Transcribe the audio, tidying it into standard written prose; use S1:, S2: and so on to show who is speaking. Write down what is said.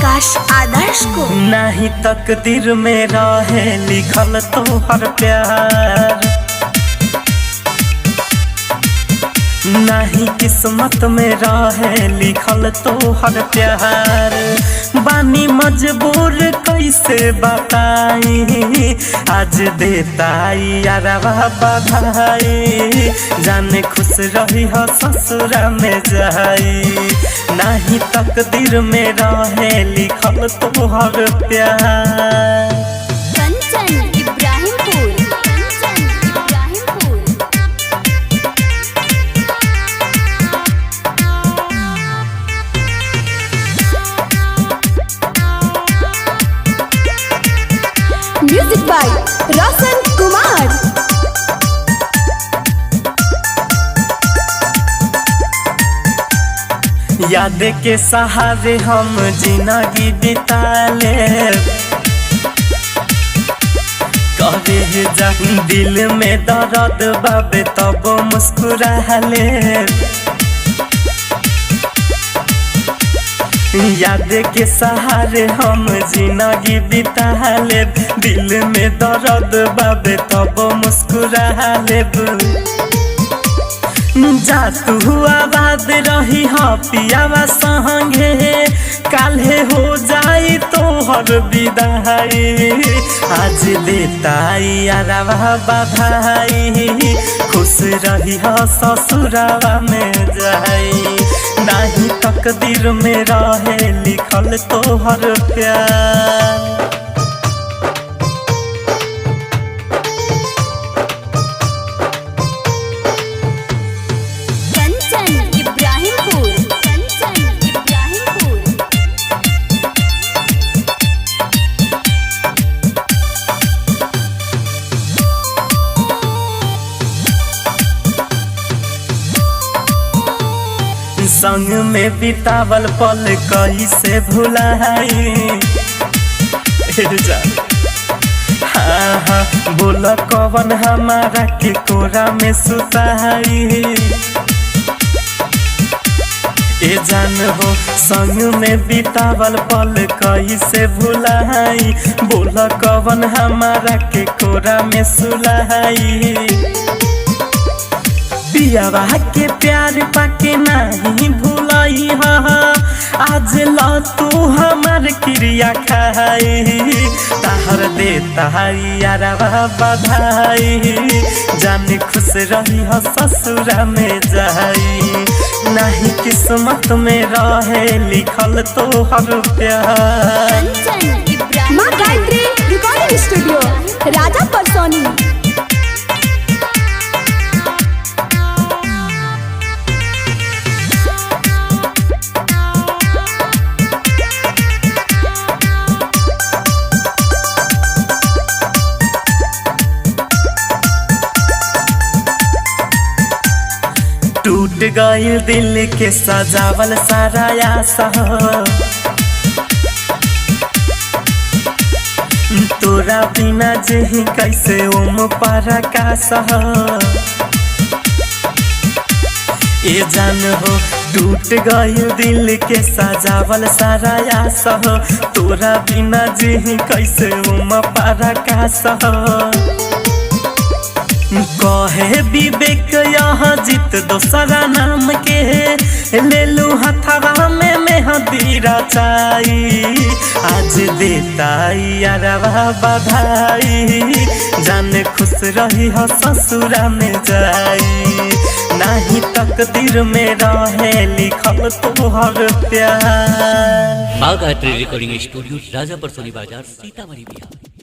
S1: आकाश आदर्श को।
S2: नहीं तकदीर में रहे लिखल तोहर प्यार, नहीं किस्मत में रहे लिखल तोहर प्यार। बानी मजबूर कैसे बताई, आज देताई यारवा बधाई। जाने खुश रही हो ससुरा में जाई, नहीं तकदीर में रहे लिखल तोहर प्यार।
S1: Music by Roshan Kumar.
S2: याद के सहारे हम जिंदगी बिता ले, कहे जा दिल में दर्द बाबे तब मुस्कुरा ले। याद के सहारे हम जिंदगी बिता ले, दिल में दर्द बाबे तब मुस्कुरा ले। जा तू आबाद रही हो पियावा संगे, काल्हे हो जाई तोहर विदाई। आज देताई यारवा बधाई, खुश रही हो ससुरावा में जाई। नहीं तकदीर में रहे लिखल तोहर प्यार। संग में बितावल पल कैसे भुलाई। हाँ हाँ बोल कवन हमारा के कोरा में सुताई। ए जान हो संग में बितावल पल कैसे भुलाई, बोल कवन हमारा के कोरा में सुलाई। पियावा के प्यार पाके नहीं भूलाई, आज ला तू हमार क्रिया खाई। ताहर देता यारवा बधाई, जाने खुश रही हो ससुरा में जाई। नहीं किस्मत में रहे लिखल तोहर प्यार।
S1: माँ गायत्री रिकॉर्डिंग स्टूडियो राजा परसोनी।
S2: टूट गई दिल के सजावल सारा आशा, तोरा बिना जही कैसे ओम पराकाश। ए जान हो टूट गई दिल के सजावल सारा आशा, तोरा बिना जही कैसे ओम पराकाश। कहे विवेक यहाँ जीत दोसरा नाम के, ले लू हथवा में मेहंदी रचाई। आज देताई यारवा बधाई, जाने खुश रही हो ससुरा में जाई। नहीं तकदीर में रहे लिखल तोहर प्यार।
S3: माँ गायत्री रिकॉर्डिंग स्टूडियो राजा परसोनी बाजार सीतामढ़ी बिहार।